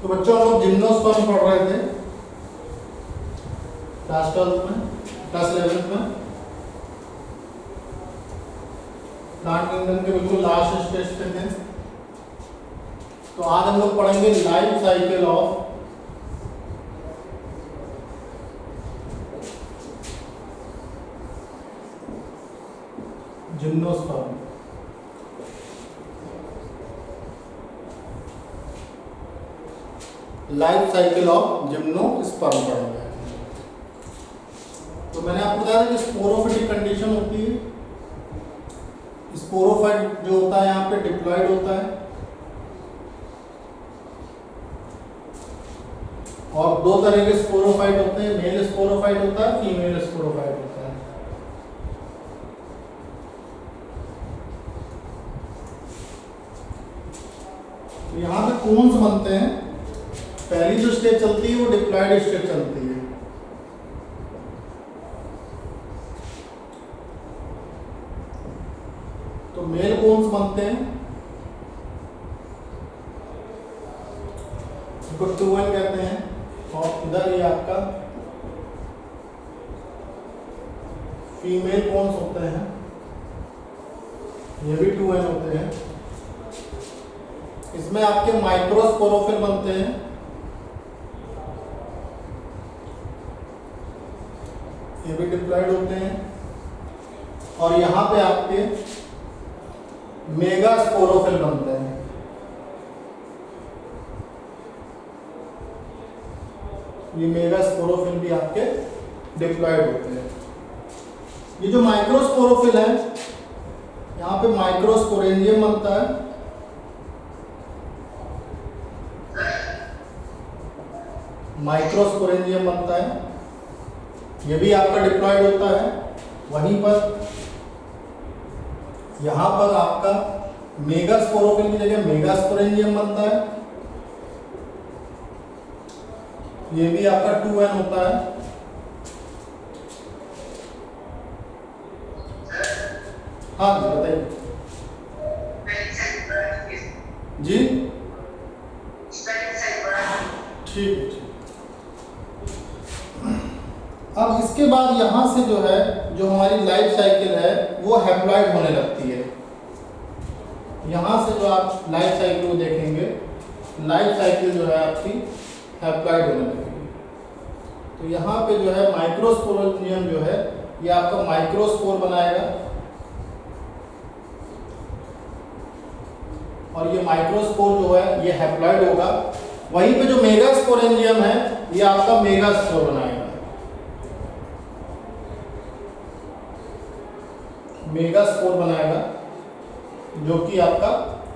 तो बच्चों हम लोग जिम्नोस्पर्म पढ़ रहे थे क्लास 12 में, क्लास 11 में। प्लांट किंगडम के बिल्कुल लास्ट स्टेज पे थे। तो आज हम लोग पढ़ेंगे life cycle of gymnosperm. Life cycle of gymnosperm पढ़ेंगे। तो मैंने आपको बताया कि स्पोरोफिटिक कंडीशन होती है। स्पोरोफाइट जो होता है यहाँ पे डिप्लॉयड होता है, और दो तरह के स्पोरोफाइट होते हैं, मेल स्पोरोफाइट होता है, फीमेल स्पोरोफाइट होता है। तो यहाँ पे कोन्स बनते हैं। पहली जो स्टेज चलती है वो डिप्लॉयड स्टेज चलती है। तो मेल कोन्स बनते हैं, इसको 2N कहते हैं। और इधर ये आपका फीमेल कोन्स होते हैं, ये भी 2N होते हैं। इसमें आपके माइक्रोस्पोरोफिल बनते हैं, ये भी डिप्लॉयड होते हैं। और यहाँ पे आपके मेगा स्पोरोफिल बनते हैं, ये मेगा स्पोरोफिल भी आपके डिप्लॉयड होते हैं। ये जो माइक्रोस्पोरोफिल है, यहाँ पे माइक्रोस्पोरेंजियम बनता है, माइक्रोस्पोरेंजियम बनता है, ये भी आपका डिप्लॉयड होता है। वहीं पर यहाँ पर आपका मेगा स्पोरोफिल की जगह मेगा स्पोरेंजियम बनता है, ये भी आपका 2N होता है। हाँ जी बताइए जी। ठीक है, ठीक। अब इसके बाद यहाँ से जो है, जो हमारी लाइफ साइकिल है वो हैप्लॉइड होने लगती है। यहाँ से जो आप लाइफ साइकिल को देखेंगे, लाइफ साइकिल जो है आपकी हैप्लॉइड होने लगेगी। तो यहाँ पे जो है माइक्रोस्पोरेंजियम जो है ये आपका माइक्रोस्पोर बनाएगा, और ये माइक्रोस्पोर जो है ये हैप्लॉइड होगा। वहीं पे जो मेगा स्पोरेंजियम है ये आपका मेगा स्पोर बनाएगा, मेगा स्पोर बनाएगा, जो कि आपका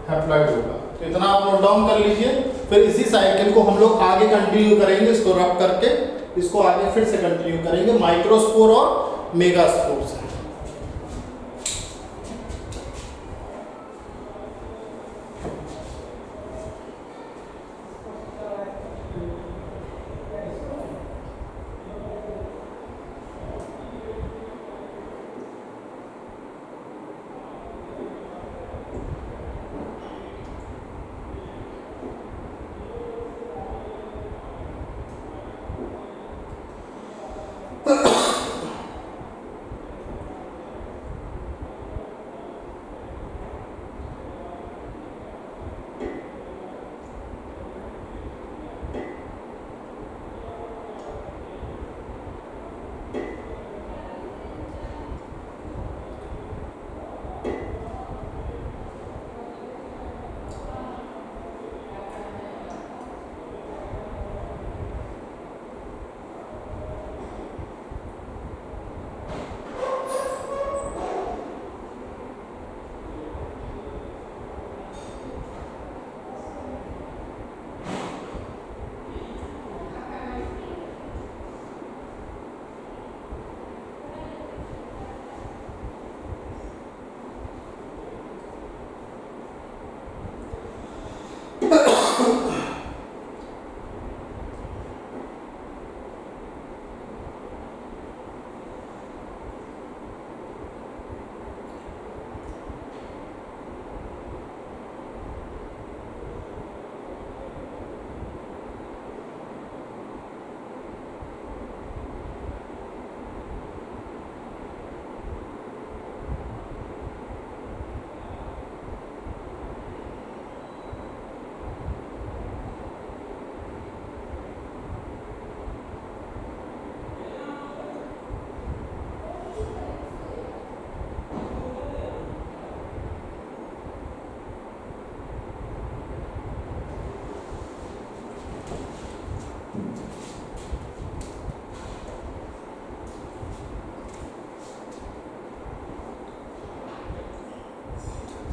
हैप्लॉइड होगा। तो इतना आप नोट डाउन कर लीजिए। फिर इसी साइकिल को हम लोग आगे कंटिन्यू करेंगे, इसको रब करके इसको आगे फिर से कंटिन्यू करेंगे माइक्रोस्पोर और मेगा स्पोर से।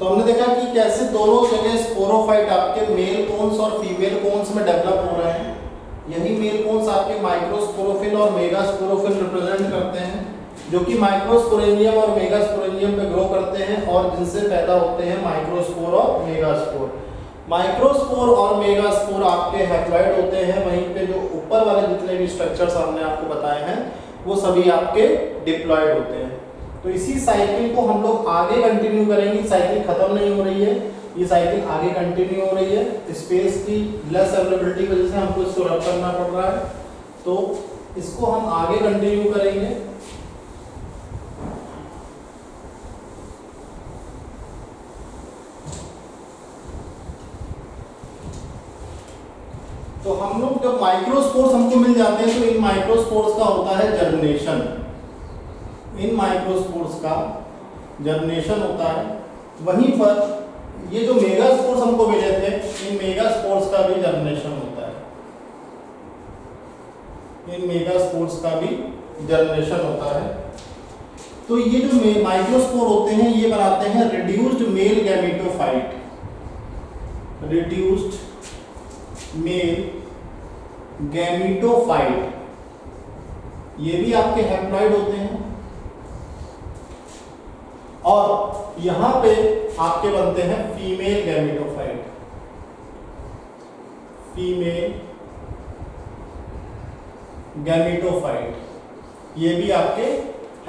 तो हमने देखा कि कैसे दोनों जगह स्पोरोफाइट आपके मेल कोन्स और फीमेल कोन्स में डेवलप हो रहे हैं। यही मेल कोन्स आपके माइक्रोस्पोरोफिल और मेगास्पोरोफिल रिप्रेजेंट करते हैं, जो कि माइक्रोस्पोरेंजियम और मेगास्पोरेंजियम पे ग्रो करते हैं और जिनसे पैदा होते हैं माइक्रोस्पोर और मेगास्पोर। माइक्रोस्पोर और मेगास्पोर आपके हैप्लॉइड होते हैं, वहीं पे जो ऊपर वाले जितने भी स्ट्रक्चर्स हमने आपको बताए हैं वो सभी आपके डिप्लॉइड होते हैं। तो इसी साइकिल को हम लोग आगे कंटिन्यू करेंगे। साइकिल खत्म नहीं हो रही है, ये साइकिल आगे कंटिन्यू हो रही है। स्पेस की लेस अवेलेबिलिटी की वजह से हमको इसको रब करना पड़ रहा है, तो इसको हम आगे कंटिन्यू करेंगे। तो हम लोग जब माइक्रोस्पोर्स हमको मिल जाते हैं तो इन माइक्रोस्पोर्स का होता है जर्मिनेशन। इन माइक्रोस्पोर्स का जर्मिनेशन होता है। वहीं पर ये जो मेगास्पोर्स हमको मिले थे, इन मेगास्पोर्स का भी जर्मिनेशन होता है। इन मेगास्पोर्स का भी जर्मिनेशन होता है। तो ये जो माइक्रोस्पोर होते हैं ये बनाते हैं reduced male gametophyte. Reduced male gametophyte, ये भी आपके हैप्लॉइड होते हैं। और यहां पे आपके बनते हैं फीमेल गैमेटोफाइट। फीमेल गैमेटोफाइट, ये भी आपके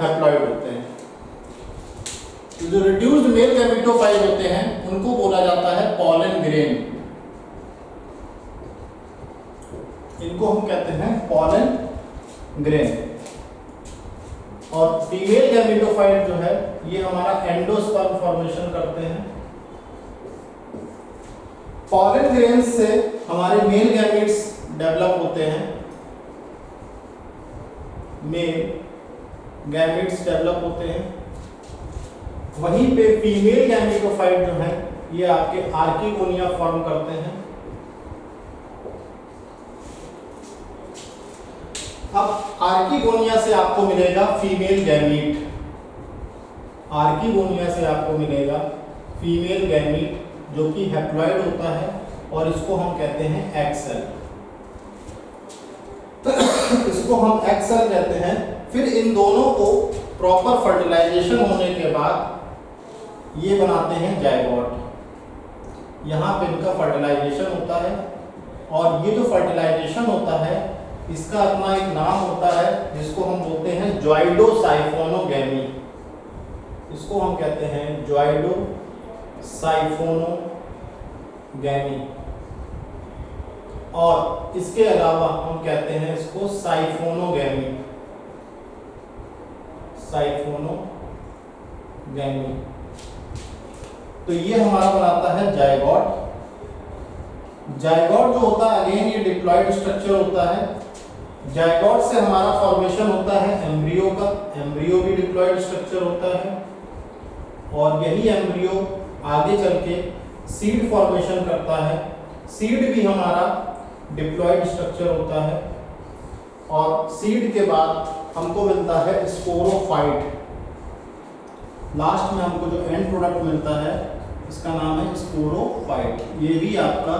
हैप्लॉइड होते हैं। तो जो रिड्यूस्ड मेल गैमेटोफाइट होते हैं उनको बोला जाता है पॉलन ग्रेन। इनको हम कहते हैं पॉलन ग्रेन। और फीमेल गैमेटोफाइट जो है ये हमारा एंडोस्पर्म फॉर्मेशन करते हैं। पॉलन ग्रेन से हमारे मेल गैमेट्स डेवलप होते हैं। मेल गैमेट्स डेवलप होते हैं। वहीं पे फीमेल गैमेटोफाइट जो है ये आपके आर्किगोनिया फॉर्म करते हैं। अब आर्किगोनिया से आपको मिलेगा फीमेल गैमीट। आर्किगोनिया से आपको मिलेगा फीमेल गैमीट जो कि हैप्लॉइड होता है और इसको हम कहते हैं एग सेल। इसको हम एग सेल कहते हैं। फिर इन दोनों को प्रॉपर फर्टिलाइजेशन होने के बाद ये बनाते हैं जायगोट। यहाँ पे इनका फर्टिलाइजेशन होता है और ये जो फर्टिलाइजेशन होता है इसका अपना एक नाम होता है जिसको हम बोलते हैं जॉइडोसाइफोनोगैमी। इसको हम कहते हैं जॉइडोसाइफोनोगैमी। और इसके अलावा हम कहते हैं इसको साइफोनोगैमी। साइफोनोगैमी। तो ये हमारा बनाता है जायगोट। जायगोट जो होता है अगेन ये डिप्लॉइड स्ट्रक्चर होता है। जायगोट से हमारा फॉर्मेशन होता है एम्ब्रियो का। एम्ब्रियो भी डिप्लॉइड स्ट्रक्चर होता है और यही एम्ब्रियो आगे चल के सीड फॉर्मेशन करता है। सीड भी हमारा डिप्लॉइड स्ट्रक्चर होता है और सीड के बाद हमको मिलता है स्पोरोफाइट। लास्ट में हमको जो एंड प्रोडक्ट मिलता है इसका नाम है स्पोरोफाइट। ये भी आपका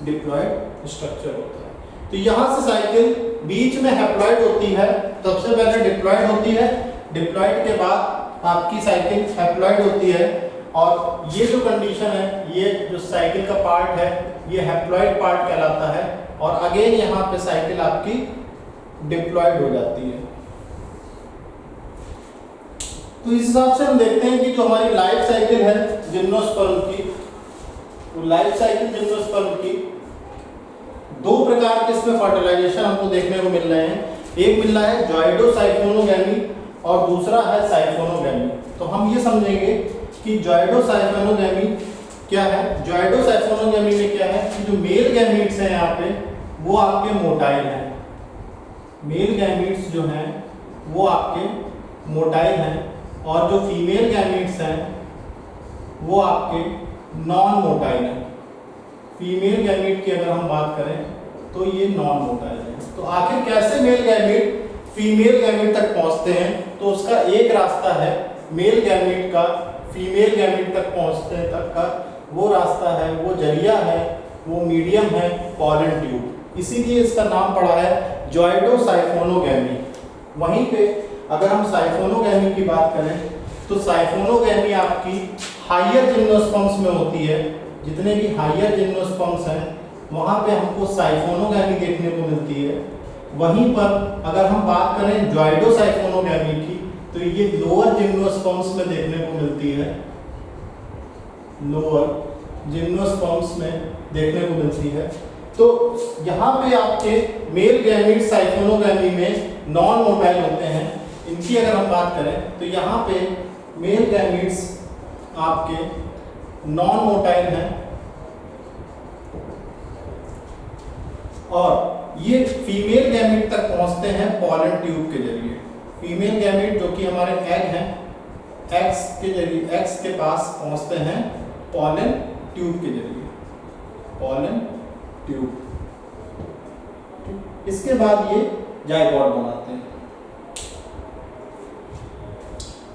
डिप्लॉइड स्ट्रक्चर होता है। तो यहाँ से साइकिल बीच में हैप्लॉइड होती है। सबसे पहले डिप्लॉइड होती है, डिप्लॉइड के बाद आपकी साइकिल हैप्लॉइड होती है। और ये जो कंडीशन है, ये जो साइकिल का पार्ट है ये हैप्लॉइड पार्ट कहलाता है। और अगेन यहाँ पे साइकिल आपकी डिप्लॉइड हो जाती है। तो इस हिसाब से हम देखते हैं कि जो हमारी लाइफ साइकिल है जिम्नोस्पर्म की, तो लाइफ साइकिल जिम्नोस्पर्म की दो प्रकार के इसमें फर्टिलाइजेशन हमको देखने को मिल रहे हैं। एक मिल रहा है जॉइडोसाइफोनोगैमी और दूसरा है साइफोनोगैमी। तो हम ये समझेंगे कि जॉइडोसाइफोनोगैमी क्या है। जॉइडोसाइफोनोगैमी में क्या है कि जो मेल गैमीट्स हैं यहाँ पे वो आपके मोटाइल हैं। मेल गैमीट्स जो हैं वो आपके मोटाइल हैं और जो फीमेल गैमीट्स हैं वो आपके नॉन मोटाइल हैं। फीमेल गैमीट की अगर हम बात करें तो ये नॉन मोटाइल है। तो आखिर कैसे मेल गैमीट फीमेल गैमीट तक पहुंचते हैं, तो उसका एक रास्ता है मेल गैमीट का फीमेल गैमेट तक पहुंचते तक का वो रास्ता है, वो जरिया है, वो मीडियम है पॉलन ट्यूब। इसीलिए इसका नाम पड़ा है जॉइडोसाइफोनोगैमी। वहीं पे अगर हम साइफोनोगैमी की बात करें तो साइफोनोगैमी आपकी हायर जिम्नोस्पर्म्स में होती है। जितने भी हायर जिम्नोस्पर्म्स हैं वहाँ पे हमको साइफोनोगैमी देखने को मिलती है। वहीं पर अगर हम बात करें जॉइडोसाइफोनोगैमी की तो ये लोअर जिम्नोस्पर्म्स में देखने को मिलती है, लोअर जिम्नोस्पर्म्स में देखने को मिलती है। तो यहाँ पे आपके मेल गैमीट्स साइफोनोगैमी में नॉन मोटाइल होते हैं। इनकी अगर हम बात करें तो यहाँ पे मेल गैमीट्स आपके नॉन मोटाइल हैं और ये फीमेल गैमीट तक पहुंचते हैं पॉलन ट्यूब के जरिए। फीमेल गैमीट जो कि हमारे एग हैं, एग्स के जरिए, एग्स के पास पहुंचते हैं पॉलन ट्यूब के जरिए, पॉलन ट्यूब। इसके बाद ये जायगोट बनाते हैं।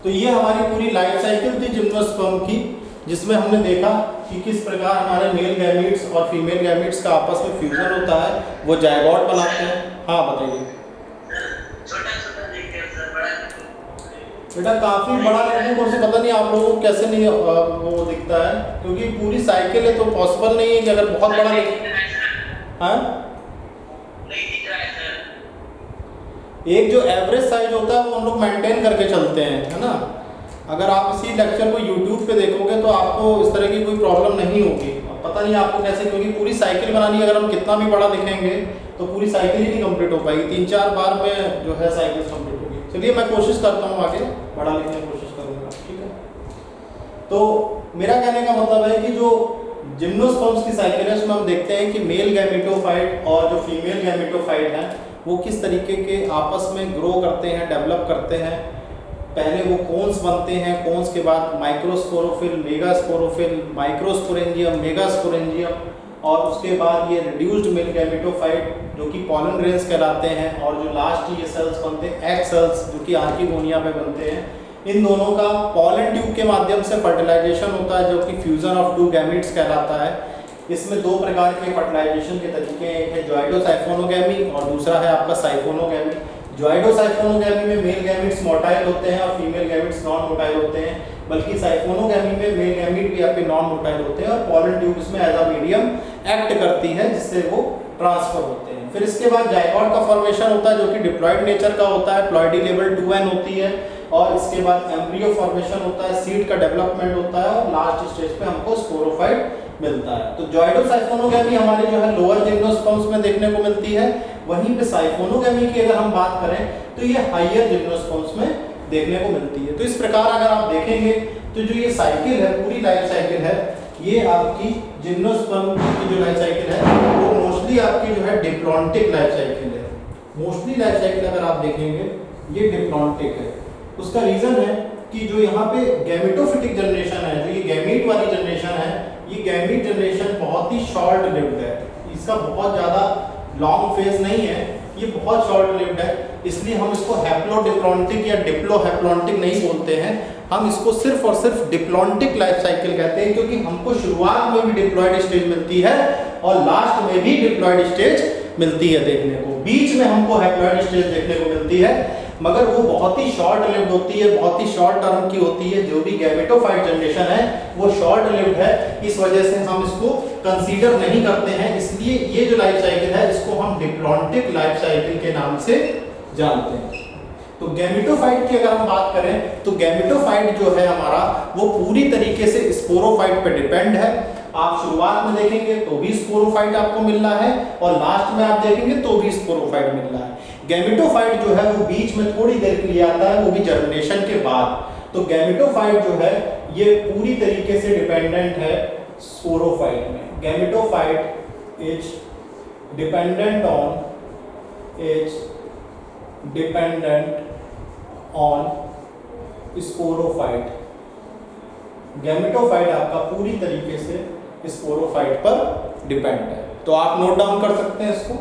तो ये हमारी पूरी लाइफ साइकिल थी जिम्नोस्पर्म की, जिसमें हमने देखा कि किस प्रकार हमारे मेल गैमीट्स और फीमेल गैमीट्स का आपस में फ्यूजन होता है, वो जायगोट बनाते हैं। हाँ बताइए। बेटा काफी बड़ा लिखने को, पता नहीं आप लोगों को कैसे नहीं वो दिखता है, क्योंकि पूरी साइकिल है तो पॉसिबल नहीं है कि अगर बहुत बड़ा हाँ एक जो एवरेज साइज होता है वो हम लोग मेंटेन करके चलते हैं, है ना। अगर आप इसी लेक्चर को YouTube पे देखोगे तो आपको इस तरह की कोई प्रॉब्लम नहीं होगी। पता नहीं आपको कैसे, क्योंकि पूरी साइकिल बनानी है, अगर हम कितना भी बड़ा लिखेंगे तो पूरी साइकिल ही नहीं कंप्लीट हो पाएगी। 3-4 बार में जो है साइकिल कंप्लीट होगी। चलिए मैं कोशिश करता हूँ आगे बड़ा लिखने की कोशिश करूँगा, ठीक है। तो मेरा कहने का मतलब है कि जो जिम्नोस्पर्म्स की साइकिल है उसमें हम देखते हैं कि मेल गैमेटोफाइट और जो फीमेल गैमेटोफाइट हैं वो किस तरीके के आपस में ग्रो करते हैं, डेवलप करते हैं। पहले वो कोन्स बनते हैं, कोन्स के बाद माइक्रोस्पोरोफिल, मेगास्पोरोफिल, माइक्रोस्पोरेंजियम, मेगास्पोरेंजियम, और उसके बाद ये रिड्यूस्ड मेल गैमेटोफाइट जो कि पॉलन ग्रेन्स कहलाते हैं, और जो लास्ट ये सेल्स बनते हैं एग सेल्स जो कि आर्किगोनिया में बनते हैं। इन दोनों का पॉलन ट्यूब के माध्यम से फर्टिलाइजेशन होता है जो कि फ्यूजन ऑफ टू गैमीट्स कहलाता है। इसमें 2 प्रकार के फर्टिलाइजेशन के तरीके हैं, एक है जॉइडोसाइफोनोगैमी और दूसरा है आपका साइफोनोगैमी। जॉइडोसाइफोनोगैमी में मेल गैमीट्स मोटाइल होते हैं और फीमेल गैमीट्स नॉन मोटाइल होते हैं, बल्कि साइफोनोगैमी में मेल गैमीट भी आपके नॉन मोटाइल होते हैं और पॉलन ट्यूब इसमें एज अ मीडियम एक्ट करती है जिससे वो ट्रांसफर होते हैं। फिर इसके बाद जायगोट का फॉर्मेशन होता है जो कि डिप्लॉयड नेचर का होता है, प्लॉइडी लेवल 2n होती है, और इसके बाद एम्ब्रियो फॉर्मेशन होता है, सीड का डेवलपमेंट होता है और लास्ट स्टेज पे हमको स्पोरोफाइट मिलता है। तो जॉइडोसाइफोनोगैमी हमारे जो है लोअर जिम्नोस्पर्म्स में देखने को मिलती है, वहीं पे साइफोनोगैमी की अगर हम बात करें तो ये हायर जिम्नोस्पर्म्स में देखने को मिलती है। तो इस प्रकार अगर आप देखेंगे तो जो ये साइकिल है, पूरी लाइफ साइकिल है, ये आपकी जिम्नोस्पर्म की जो लाइफ साइकिल है वो मोस्टली आपकी जो है डिप्लॉन्टिक लाइफ साइकिल है। मोस्टली लाइफ साइकिल अगर आप देखेंगे ये डिप्लॉन्टिक है। उसका रीजन है कि जो यहाँ पे गैमेटोफिटिक जनरेशन है, जो ये गैमीट वाली जनरेशन है, ये गैमीट जनरेशन बहुत ही शॉर्ट लिव्ड है। इसका बहुत ज़्यादा लॉन्ग फेज नहीं है, ये बहुत शॉर्ट लिव्ड है। इसलिए हम इसको हैप्लोडिप्लॉन्टिक या डिप्लोहैप्लॉन्टिक नहीं बोलते हैं, हम इसको सिर्फ और सिर्फ डिप्लॉन्टिक लाइफ साइकिल कहते हैं, क्योंकि हमको शुरुआत में भी डिप्लॉयड स्टेज मिलती है और लास्ट में भी डिप्लॉयड स्टेज मिलती है देखने को। बीच में हमको हैप्लॉयड स्टेज देखने को मिलती है, मगर वो बहुत ही शॉर्ट लिव्ड होती है, बहुत ही शॉर्ट टर्म की होती है। जो भी गैमेटोफाइट जनरेशन है वो शॉर्ट लिव्ड है, इस वजह से हम इसको कंसीडर नहीं करते हैं। इसलिए ये जो लाइफ साइकिल है इसको हम डिप्लॉन्टिक लाइफ साइकिल के नाम से जानते हैं। तो गैमेटोफाइट की अगर हम बात करें तो गैमेटोफाइट जो है हमारा वो पूरी तरीके से स्पोरोफाइट पे डिपेंड है। आप शुरुआत में देखेंगे तो भी स्पोरोफाइट आपको मिल रहा है और लास्ट में आप देखेंगे तो भी स्पोरोफाइट मिल रहा है। गैमेटोफाइट जो है वो बीच में थोड़ी देर के लिए आता है, वो भी जर्मिनेशन के बाद। तो गैमेटोफाइट जो है ये पूरी तरीके से डिपेंडेंट है स्पोरोफाइट में। Gametophyte is dependent on sporophyte. Gametophyte आपका पूरी तरीके से स्पोरोफाइट पर डिपेंड है। तो आप नोट डाउन कर सकते हैं इसको।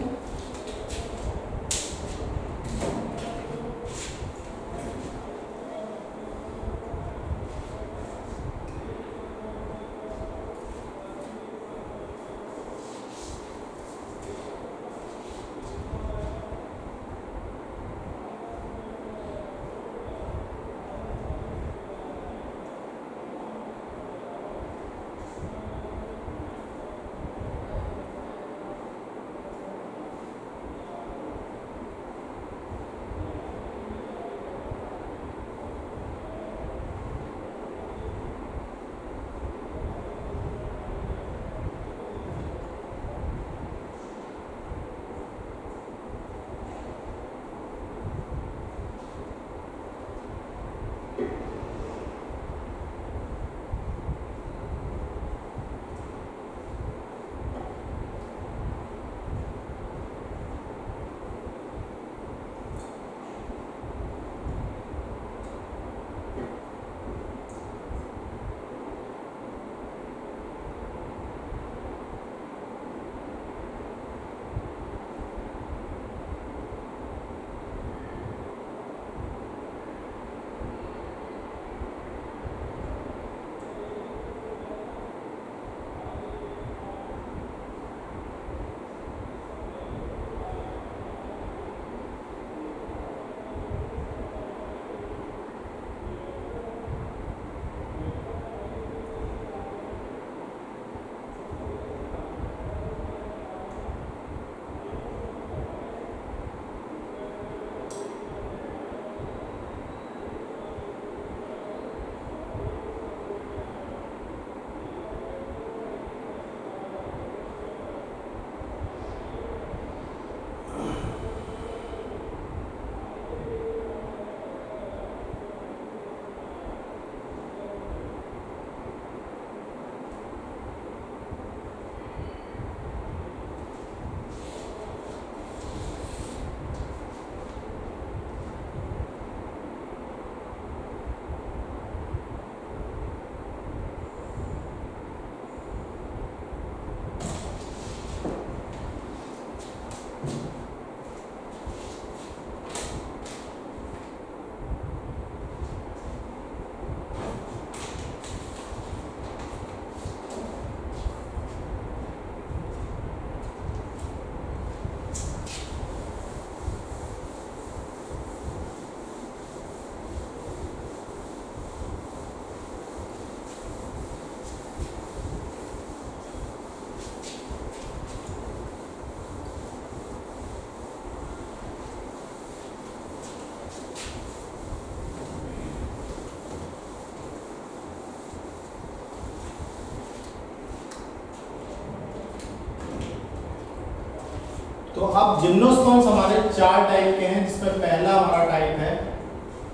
तो अब जिम्नोस्पर्म्स हमारे 4 टाइप के हैं, जिसमें पहला हमारा टाइप है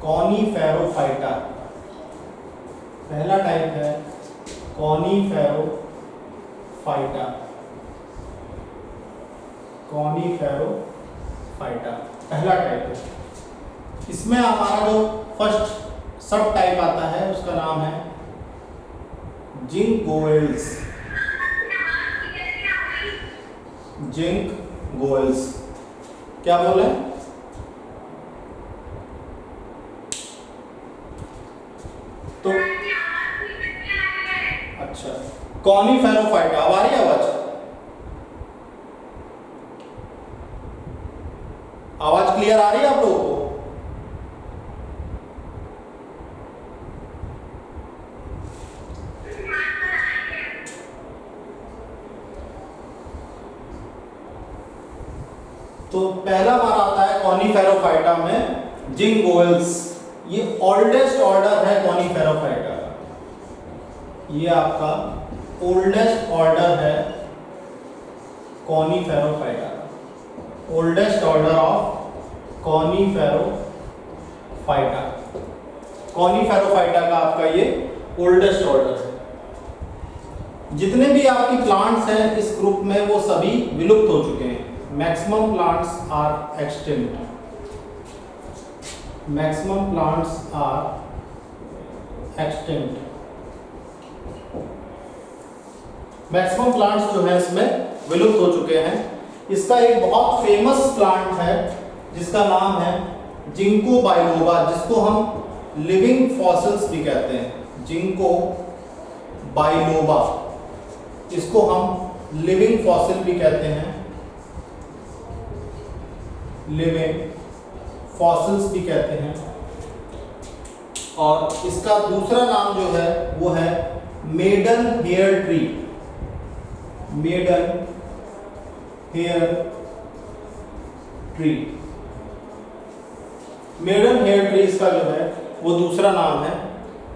कॉनिफेरोफाइटा। पहला टाइप है कॉनिफेरोफाइटा। कॉनिफेरोफाइटा पहला टाइप है। इसमें हमारा जो फर्स्ट सब टाइप आता है उसका नाम है जिंकोइल्स। जिंकोइल्स क्या बोले? तो अच्छा, कॉनिफेरोफाइटा। अब आ रही है आवाज? आवाज क्लियर आ रही है आप लोगों को? तो पहला हमारा आता है कॉनिफेरोफाइटा में जिंकोइल्स। ये ओल्डेस्ट ऑर्डर है कॉनिफेरोफाइटा का। ये आपका ओल्डेस्ट ऑर्डर है कॉनिफेरोफाइटा का। Oldest order of coniferophyta. Coniferophyta का आपका ये ओल्डेस्ट ऑर्डर है। जितने भी आपकी प्लांट्स हैं इस ग्रुप में वो सभी विलुप्त हो चुके हैं। Maximum plants are extinct. Maximum plants are extinct. Maximum plants जो है इसमें विलुप्त हो चुके हैं। इसका एक बहुत फेमस प्लांट है जिसका नाम है जिंको बाइलोबा, जिसको हम लिविंग फॉसिल्स भी कहते हैं। जिंको बाइलोबा, इसको हम लिविंग फॉसिल भी कहते हैं। लिविंग फॉसिल्स भी कहते हैं। और इसका दूसरा नाम जो है वो है maiden hair tree. Maiden hair tree. Maiden hair tree इसका जो है वो दूसरा नाम है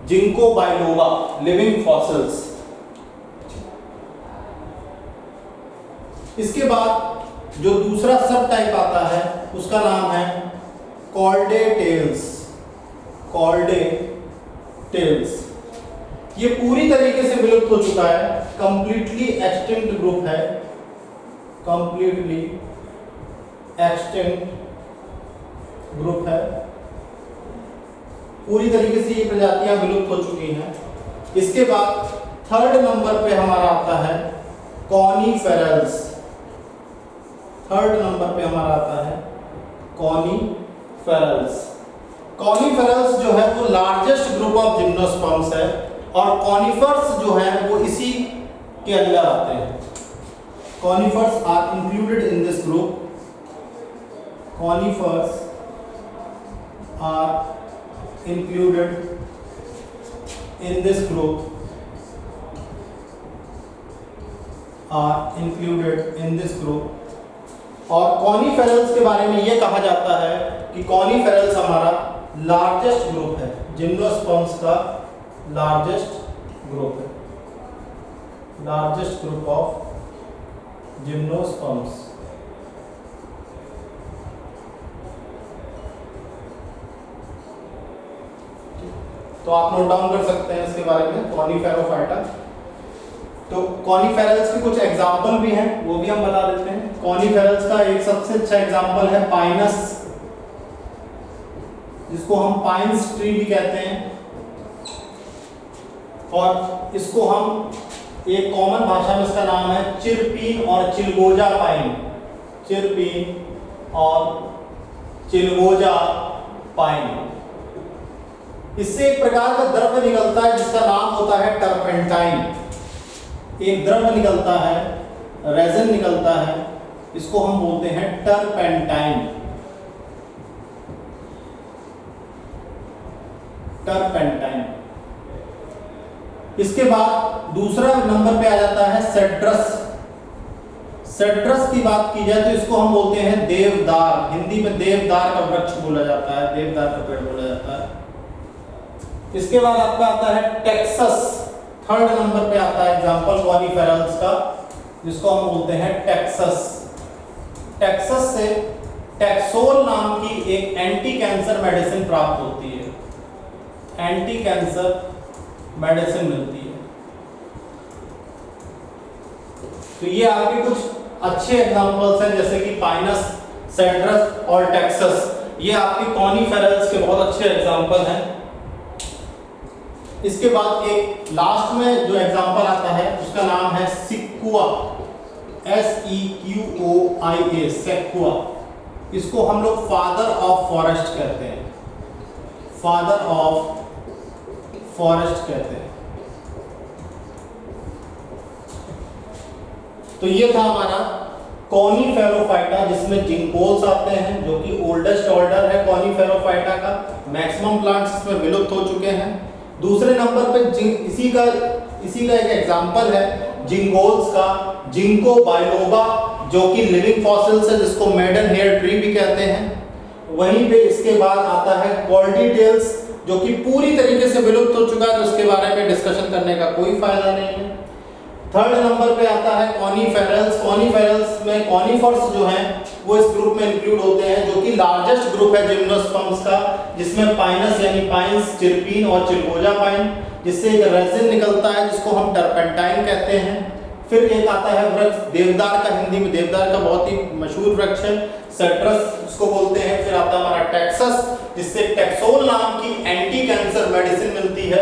जिंको बाइलोबा लिविंग फॉसिल्स। इसके बाद जो दूसरा सब टाइप आता है उसका नाम है कॉर्डेटेल्स। कॉर्डेटेल्स ये पूरी तरीके से विलुप्त हो चुका है। कंप्लीटली एक्सटिंक्ट ग्रुप है। कंप्लीटली एक्सटिंक्ट ग्रुप है। पूरी तरीके से ये प्रजातियां विलुप्त हो चुकी हैं। इसके बाद थर्ड नंबर पे हमारा आता है कॉनिफेरल्स। थर्ड नंबर पे हमारा आता है कॉनिफेरल्स। कॉनिफेरल्स जो है वो लार्जेस्ट ग्रुप ऑफ जिम्नोस्पर्म्स है और कॉनिफर्स जो है वो इसी के अंदर आते हैं। Conifers are included in this group. Conifers are included in this group. Are included in this group. और कॉनिफेरल्स के बारे में ये कहा जाता है कि कॉनिफेरल्स हमारा लार्जेस्ट ग्रुप है। जिम्नोस्पर्म्स का लार्जेस्ट ग्रुप है। Largest group of gymnosperms. तो आप नोट डाउन कर सकते हैं इसके बारे में कॉनिफेरोफाइटा। तो कॉनिफेरल्स के कुछ एग्जाम्पल भी हैं, वो भी हम बता देते हैं। कॉनिफेरल्स का एक सबसे अच्छा एग्जाम्पल है पाइनस, जिसको हम पाइन्स ट्री भी कहते हैं। और इसको हम एक कॉमन भाषा में इसका नाम है चिरपीन और चिलगोजा पाइन। चिरपीन और चिलगोजा पाइन। इससे एक प्रकार का द्रव्य निकलता है जिसका नाम होता है टर्पेंटाइन। एक द्रव्य निकलता है, रेजिन निकलता है, इसको हम बोलते हैं टर्पेंटाइन। टर्पेंटाइन। इसके बाद दूसरा नंबर पे आ जाता है सेड्रस। सेड्रस की बात की जाए तो इसको हम बोलते हैं देवदार। हिंदी में देवदार का वृक्ष बोला जाता है, देवदार का पेड़ बोला जाता है। इसके बाद आपका आता है टेक्सस। थर्ड नंबर पे आता है एग्जांपल कॉनिफेरल्स का, जिसको हम बोलते हैं टेक्सस। टेक्सास से टैक्सोल नाम की एक एंटी कैंसर मेडिसिन प्राप्त होती है, एंटी कैंसर मेडिसिन मिलती है। तो ये आपके कुछ अच्छे एग्जांपल्स हैं, जैसे कि पाइनस, सेड्रस और टेक्सास, ये आपके कॉनिफेरल्स के बहुत अच्छे एग्जांपल हैं। इसके बाद एक लास्ट में जो एग्जांपल आता है उसका नाम है सिक्कुआ, SEQUOIA, सेक्कुआ। इसको हम लोग फादर ऑफ फॉरेस्ट कहते हैं, फादर ऑफ फॉरेस्ट कहते हैं। तो ये था हमारा कॉनिफेरोफाइटा, जिसमें जिंकोल्स आते हैं, जो कि ओल्डेस्ट ऑर्डर है कॉनिफेरोफाइटा का। मैक्सिमम प्लांट्स इसमें विलुप्त हो चुके हैं। दूसरे नंबर पे इसी का एक एग्जांपल है जिंगोल्स का, जिंको बाइलोबा, जो कि लिविंग फॉसिल्स है, जिसको मेडन हेयर ट्री भी कहते हैं। वहीं पे इसके बाद आता है कॉर्डिटेल्स, जो कि पूरी तरीके से विलुप्त हो चुका है, तो उसके बारे में डिस्कशन करने का कोई फायदा नहीं है। थर्ड नंबर पे आता है कॉनिफेरल्स। कॉनिफेरल्स में कॉनिफर्स जो हैं वो इस ग्रुप में इंक्लूड होते हैं, जो कि लार्जेस्ट ग्रुप है जिम्नोस्पर्म्स का, जिसमें पाइनस यानी पाइन्स, चिरपीन और चिलगोजा पाइन, जिससे एक रेजिन निकलता है जिसको हम टर्पेंटाइन कहते हैं। फिर एक आता है वृक्ष देवदार का, हिंदी में देवदार का बहुत ही मशहूर वृक्ष है, सेट्रस उसको बोलते हैं। फिर आता है हमारा टेक्सस, जिससे टैक्सोल नाम की एंटी कैंसर मेडिसिन मिलती है।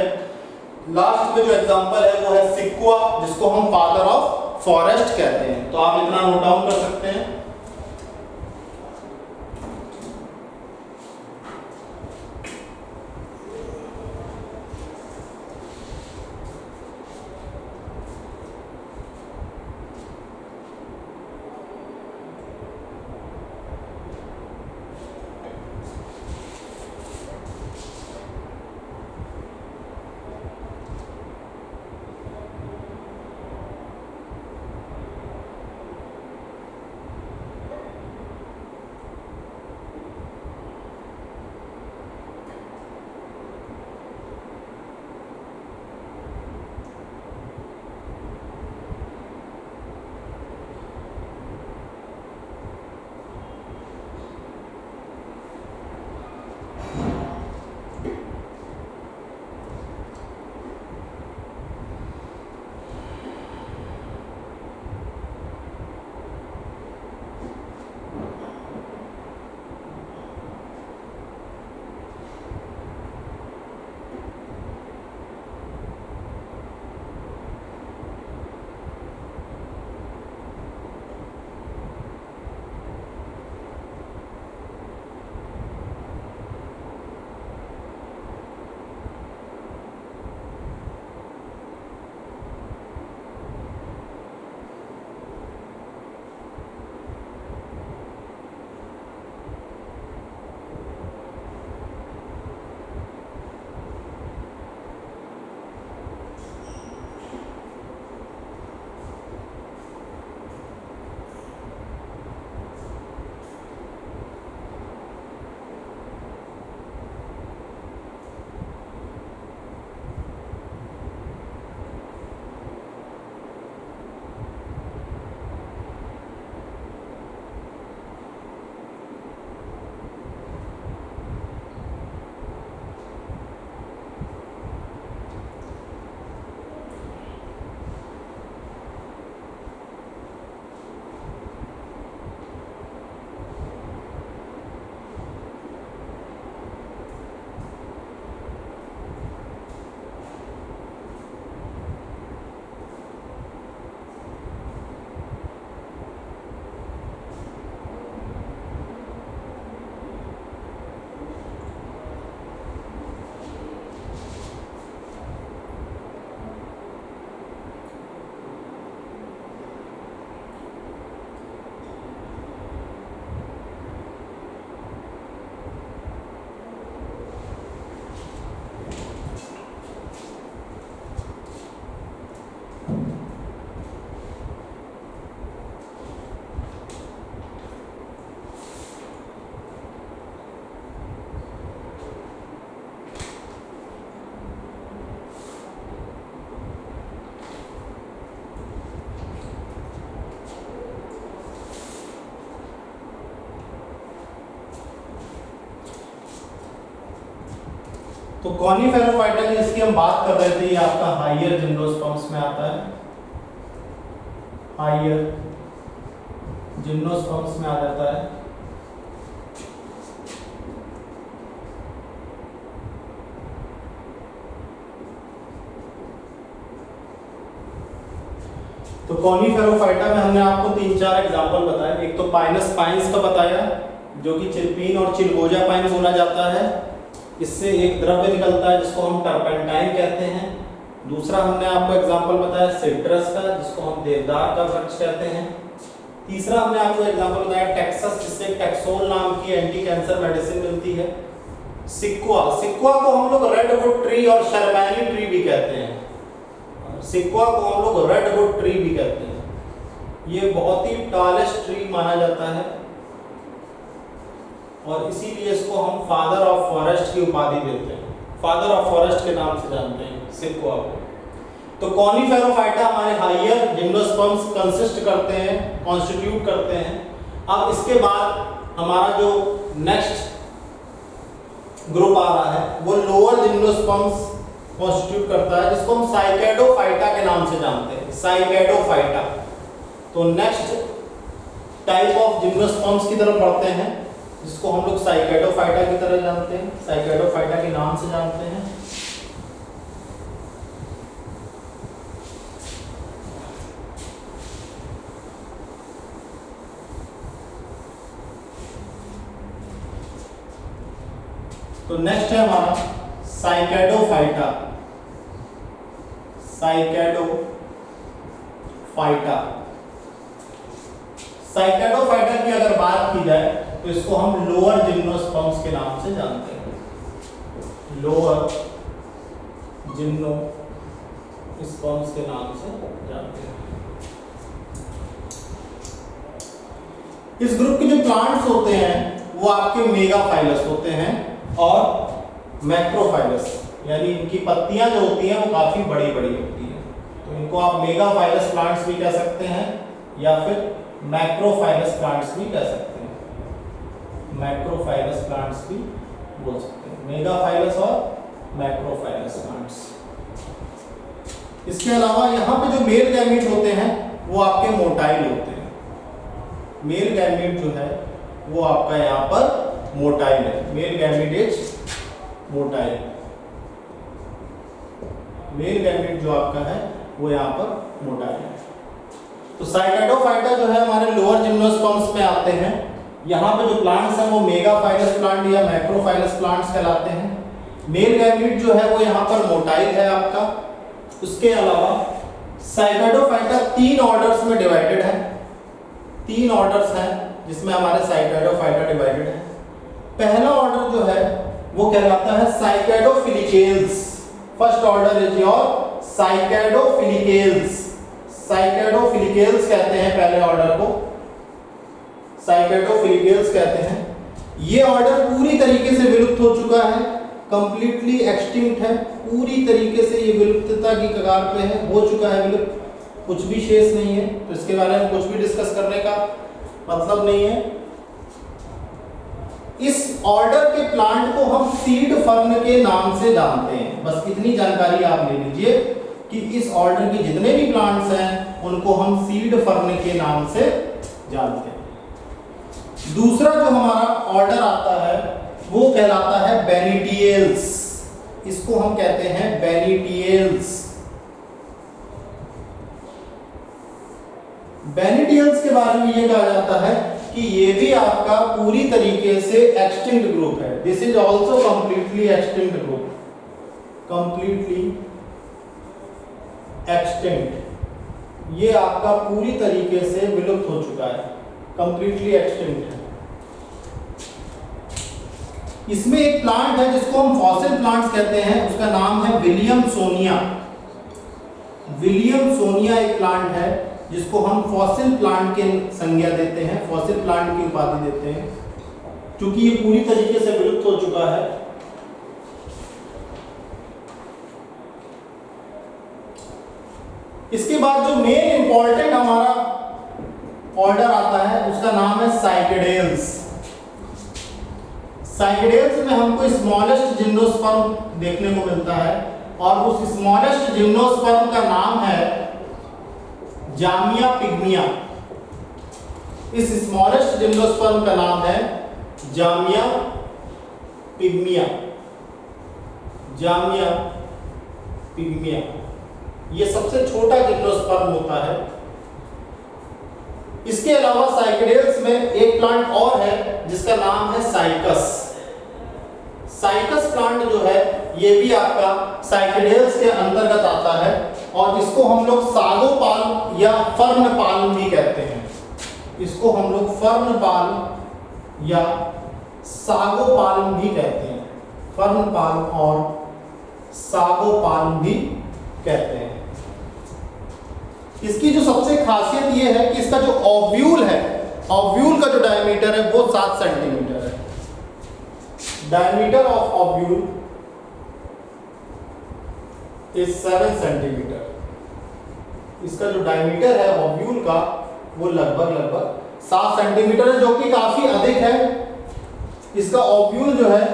लास्ट में जो एग्जांपल है वो है सिक्कुआ, जिसको हम फादर ऑफ फॉरेस्ट कहते हैं। तो आप इतना नोट डाउन कर सकते हैं। तो कॉनिफेरोफाइटा जिसकी हम बात कर रहे थे, ये आपका हायर जिम्नोस्पर्म्स में आता है, हायर जिम्नोस्पर्म्स में आ जाता है। तो कॉनिफेरोफाइटा में हमने आपको 3-4 एग्जांपल बताए। एक तो पाइनस पाइन्स का बताया, जो कि चिल्पीन और चिलगोजा पाइन बोला जाता है। इससे एक द्रव्य निकलता है जिसको हम टर्पेंटाइन कहते हैं। दूसरा हमने आपको एग्जांपल बताया सिट्रस का, जिसको हम देवदार का वृक्ष कहते हैं। तीसरा हमने आपको एग्जांपल बताया टेक्सस, जिससे टेक्सोल नाम की एंटी कैंसर मेडिसिन मिलती है। सिक्वा, सिक्वा को हम लोग रेडवुड ट्री और शर्मैनी ट्री भी कहते हैं। सिक्वा को हम लोग रेडवुड ट्री भी कहते हैं। ये बहुत ही टॉलेस्ट ट्री माना जाता है और इसीलिए इसको हम फादर ऑफ फॉरेस्ट की उपाधि देते हैं, फादर ऑफ फॉरेस्ट के नाम से जानते हैं सिक्वा को। तो कॉनिफेरोफाइटा हमारे हायर जिम्नोस्पर्म्स कंसिस्ट करते हैं, कॉन्स्टिट्यूट करते हैं। अब इसके बाद हमारा जो नेक्स्ट ग्रुप आ रहा है वो लोअर जिम्नोस्पर्म्स कॉन्स्टिट्यूट करता है, जिसको हम साइकेडोफाइटा के नाम से जानते हैं, साइकेडोफाइटा। तो नेक्स्ट टाइप ऑफ जिम्नोस्पर्म्स की तरफ बढ़ते हैं, जिसको हम लोग साइकेडोफाइटा की तरह जानते हैं, साइकेडोफाइटा के नाम से जानते हैं। तो नेक्स्ट है हमारा साइकेडोफाइटा, साइकेडोफाइटा। साइकेडोफाइटा की अगर बात की जाए तो इसको हम लोअर जिम्नोस्पर्म्स के नाम से जानते हैं, लोअर जिम्नोस्पर्म्स के नाम से जानते हैं। इस ग्रुप के जो प्लांट्स होते हैं वो आपके मेगाफाइलस होते हैं और मैक्रोफाइलस, यानी इनकी पत्तियां जो होती हैं वो काफी बड़ी बड़ी होती हैं। तो इनको आप मेगाफाइलस प्लांट्स भी कह सकते हैं या फिर मैक्रोफाइलस प्लांट्स भी कह सकते हैं, मैक्रोफाइलस प्लांट्स भी बोल सकते हैं, मेगाफाइलस और मैक्रोफाइलस प्लांट्स। इसके अलावा यहाँ पे जो मेल गैमीट होते हैं वो आपके मोटाइल होते हैं। मेल गैमीट जो है वो आपका यहाँ पर मोटाइल है, male gamete is motile. Male gamete जो आपका है वो यहाँ पर मोटाइल है। तो साइकेडोफाइटा जो है हमारे लोअर जिम्नोस्पर्म्स में आते हैं। यहाँ पे जो प्लांट्स हैं वो मेगाफाइलस प्लांट या मैक्रोफाइलस प्लांट्स कहलाते हैं। मेल गैमीट जो है वो यहाँ पर मोटाइल है आपका। उसके अलावा साइकेडोफाइटा 3 ऑर्डर्स में डिवाइडेड है, 3 ऑर्डर्स हैं जिसमें हमारे साइकेडोफाइटा डिवाइडेड है। पहला ऑर्डर जो है वो कहलाता है साइकेडोफिलिकेल्स। फर्स्ट ऑर्डर इज योर साइकेडोफिलिकेल्स, साइकेडोफिलिकेल्स कहते हैं पहले ऑर्डर को, साइकेडोफिलिकेल्स कहते हैं। ये ऑर्डर पूरी तरीके से विलुप्त हो चुका है, कंप्लीटली एक्सटिंक्ट है, पूरी तरीके से ये विलुप्तता की कगार पे है, हो चुका है विलुप्त, कुछ भी शेष नहीं है। तो इसके बारे में कुछ भी डिस्कस करने का मतलब नहीं है। इस ऑर्डर के प्लांट को हम सीड फर्न के नाम से जानते हैं। बस इतनी जानकारी आप ले लीजिए कि इस ऑर्डर के जितने भी प्लांट्स हैं उनको हम सीड फर्न के नाम से जानते हैं। दूसरा जो हमारा ऑर्डर आता है वो कहलाता है बेनिटिएल्स। इसको हम कहते हैं बेनिटिएल्स। बेनिटिएल्स के बारे में ये कहा जाता है कि ये भी आपका पूरी तरीके से एक्सटिंक्ट ग्रुप है। This is also completely extinct group, completely extinct. ये आपका पूरी तरीके से विलुप्त हो चुका है, कंप्लीटली एक्सटिंक्ट है। इसमें एक प्लांट है जिसको हम फॉसिल प्लांट्स कहते हैं, उसका नाम है विलियमसोनिया। विलियमसोनिया एक प्लांट है जिसको हम फॉसिल प्लांट के संज्ञा देते हैं, फॉसिल प्लांट की उपाधि देते हैं, क्योंकि ये पूरी तरीके से विलुप्त हो चुका है। इसके बाद जो मेन इंपॉर्टेंट हमारा ऑर्डर आता है उसका नाम है साइकेडेल्स। साइकेडेल्स में हमको स्मॉलेस्ट जिम्नोस्पर्म देखने को मिलता है और उस स्मॉलेस्ट जिम्नोस्पर्म का नाम है जामिया पिग्मिया। इस स्मॉलेस्ट जिम्नोस्पर्म का नाम है जामिया पिग्मिया। जामिया पिग्मिया ये सबसे छोटा जिम्नोस्पर्म होता है। इसके अलावा साइकेडेल्स में एक प्लांट और है जिसका नाम है साइकस। साइकस प्लांट जो है ये भी आपका साइकेडेल्स के अंतर्गत आता है और इसको हम लोग सागोपाल्म या फर्नपाल्म भी कहते हैं। इसको हम लोग फर्नपाल्म या सागोपाल्म भी कहते हैं। फर्नपाल्म और सागोपाल्म भी कहते हैं। इसकी जो सबसे खासियत ये है कि इसका जो ओव्यूल है, ओव्यूल का जो डायमीटर है वो 7 सेंटीमीटर है। Diameter of ovule is 7 centimetre. इसका जो डायमीटर है ओव्यूल का वो लगभग 7 सेंटीमीटर है, जो कि काफी अधिक है। इसका ओव्यूल जो है,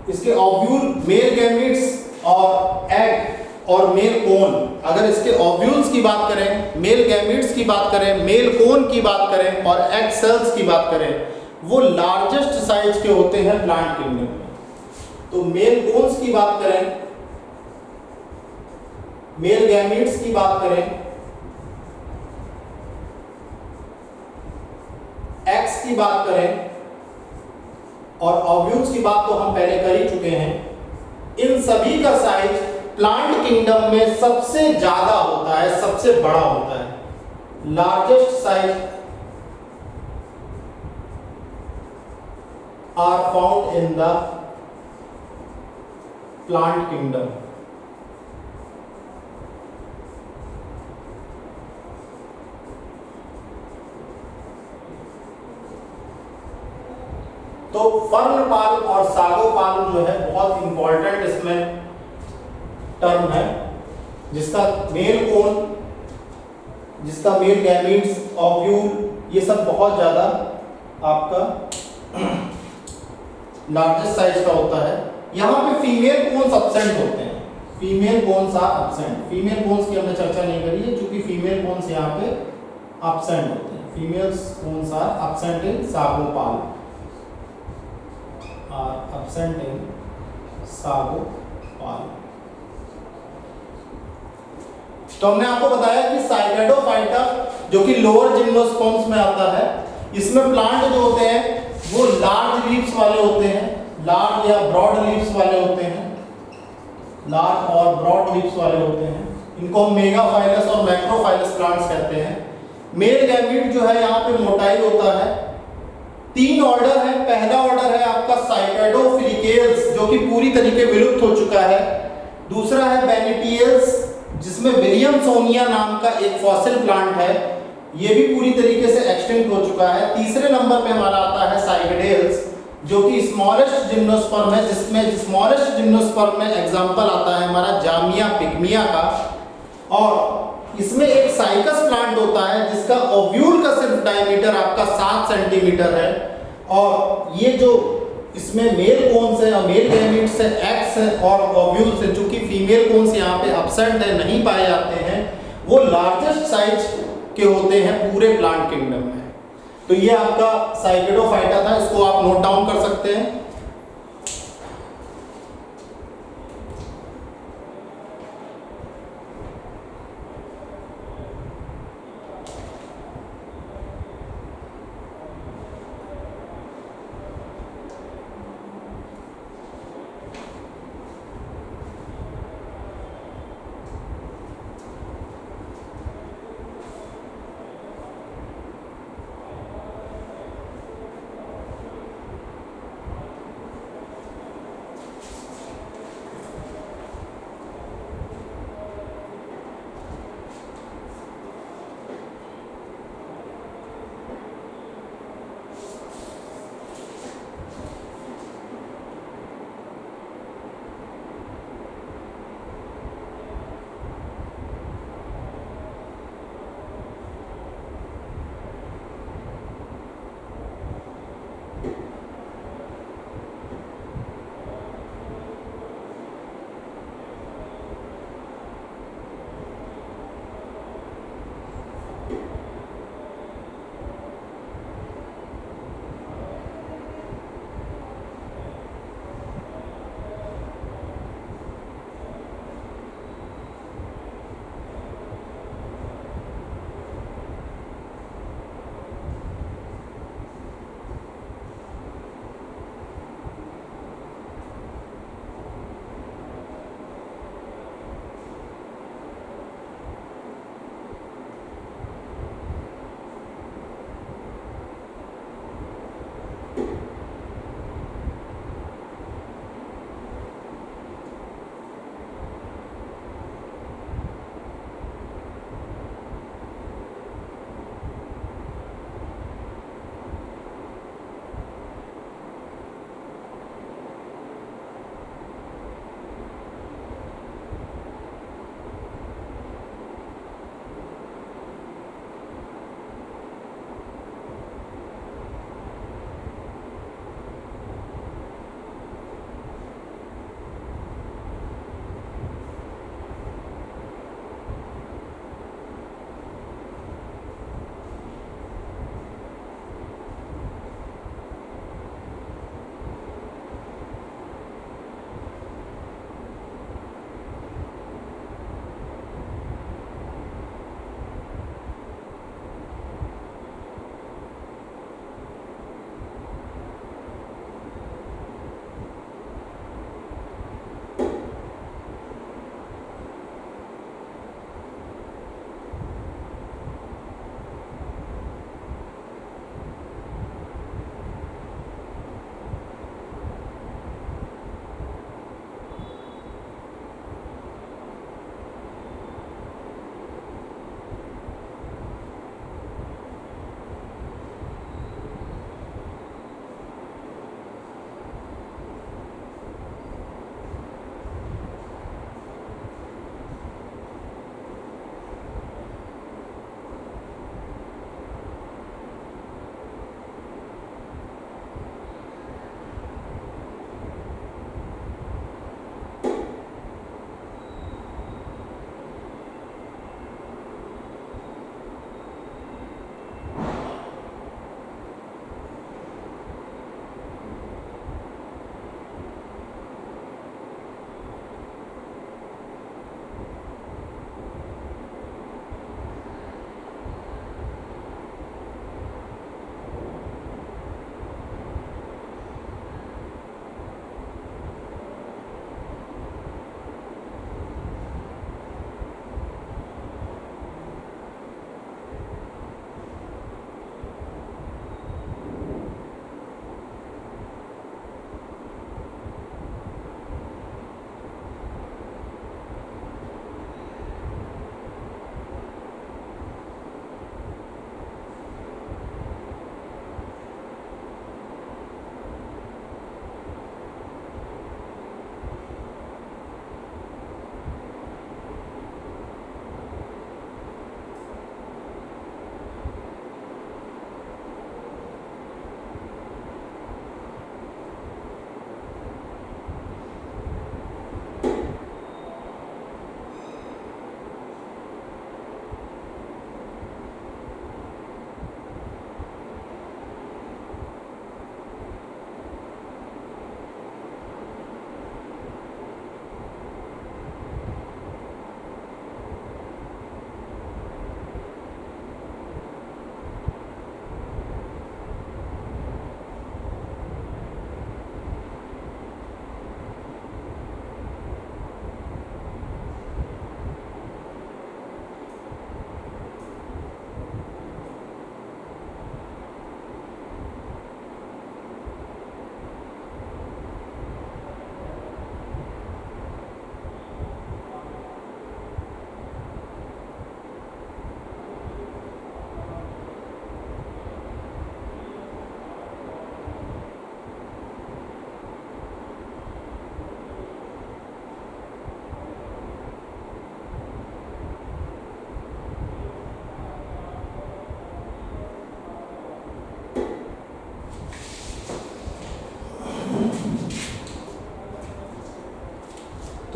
इसके ओव्यूल मेल गैमीट्स और एग और मेल कोन, अगर इसके ओव्यूल्स की बात करें, मेल गैमीट्स की बात करें, मेल कोन की बात करें और एग सेल्स की बात करें, वो लार्जेस्ट साइज के होते हैं प्लांट किंगडम में। तो मेल कोन्स की बात करें, मेल गैमीट्स की बात करें, एग्स की बात करें और ओव्यूल्स की बात तो हम पहले कर ही चुके हैं। इन सभी का साइज प्लांट किंगडम में सबसे ज्यादा होता है, सबसे बड़ा होता है। Largest size are found in the plant kingdom. तो फर्नपाल्म और सागोपाल्म जो है बहुत इंपॉर्टेंट इसमें टर्म है, जिसका मेल कोन, जिसका मेल गैमीट्स, ओव्यूल, ये सब बहुत ज्यादा आपका लार्जेस्ट साइज का होता है। यहाँ पे फीमेल कोन्स एब्सेंट होते हैं। Female cones are absent. Female cones की हमने चर्चा नहीं करी है क्योंकि फीमेल कोन्स यहाँ पे एब्सेंट होते हैं। Female cones are absent in sago palm, are absent in sago palm. तो हमने आपको बताया कि साइकेडोफाइटा जो कि लोअर जिम्नोस्पर्म्स में आता है, इसमें प्लांट जो होते हैं वो लार्ज लीव्स वाले होते हैं, लार्ज या ब्रॉड लीव्स वाले होते हैं, लार्ज और ब्रॉड लीव्स वाले होते हैं। इनको मेगाफाइलस और मैक्रोफाइलस प्लांट्स कहते हैं। मेल गैमीट जो है यहाँ पे मोटाई होता है। 3 ऑर्डर है। पहला ऑर्डर है आपका साइकेडोफिलिकेल्स जो कि पूरी तरीके विलुप्त हो चुका है। दूसरा है बेनिटियल्स जिसमें विलियमसोनिया नाम का एक फॉसिल प्लांट है, ये भी पूरी तरीके से एक्सटिंक्ट हो चुका है। तीसरे नंबर पे हमारा आता है साइकेडेल्स जो कि स्मॉलेस्ट जिम्नोस्पर्म है, जिसमें स्मॉलेस्ट जिम्नोस्पर्म में एग्जांपल आता है हमारा जामिया पिग्मिया का। और इसमें एक साइकस प्लांट होता है जिसका ओव्यूल का सिर्फ डायमीटर आपका 7 सेंटीमीटर है। और ये जो इसमें मेल कोन्स है और मेल गैमीट्स है, एक्स है और ओव्यूल्स है, चूंकि फीमेल कोन्स यहाँ पे एब्सेंट है, नहीं पाए जाते हैं, वो लार्जेस्ट साइज के होते हैं पूरे प्लांट किंगडम में। तो ये आपका साइकेडोफाइटा था, इसको आप नोट डाउन कर सकते हैं।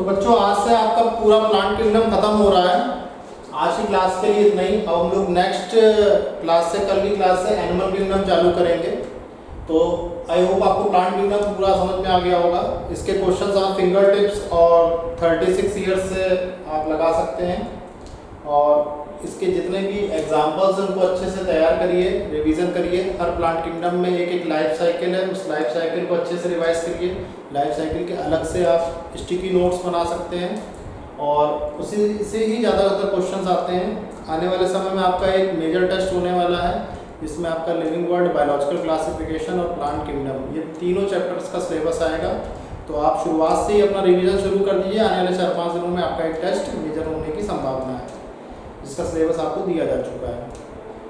बच्चों आज से आपका पूरा प्लांट किंगडम खत्म हो रहा है। आज की क्लास के लिए इतना ही। अब हम लोग नेक्स्ट क्लास से, कल की क्लास से एनिमल किंगडम चालू करेंगे। तो आई होप आपको प्लांट किंगडम पूरा समझ में आ गया होगा। इसके क्वेश्चंस आप फिंगर टिप्स और 36 ईयर्स से आप लगा सकते हैं, और इसके जितने भी एग्जाम्पल्स हैं उनको अच्छे से तैयार करिए, रिवीजन करिए। हर प्लांट किंगडम में एक एक लाइफ साइकिल है, उस लाइफ साइकिल को अच्छे से रिवाइज करिए। लाइफ साइकिल के अलग से आप स्टिकी नोट्स बना सकते हैं, और उसी से ही ज़्यादातर क्वेश्चंस आते हैं। आने वाले समय में आपका एक मेजर टेस्ट होने वाला है, जिसमें आपका लिविंग वर्ल्ड, बायोलॉजिकल क्लासिफिकेशन और प्लांट किंगडम, ये तीनों चैप्टर्स का सिलेबस आएगा। तो आप शुरुआत से ही अपना रिवीजन शुरू कर दीजिए। आने वाले 4-5 दिनों में आपका एक टेस्ट मेजर होने की संभावना है, जिसका सिलेबस आपको दिया जा चुका है।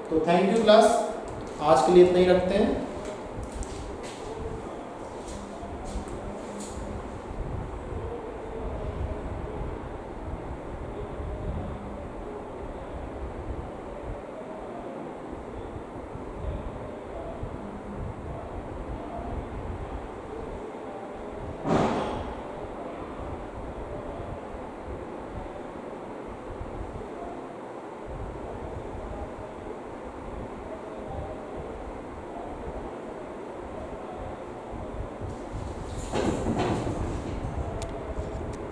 तो थैंक यू क्लास, आज के लिए इतना ही रखते हैं।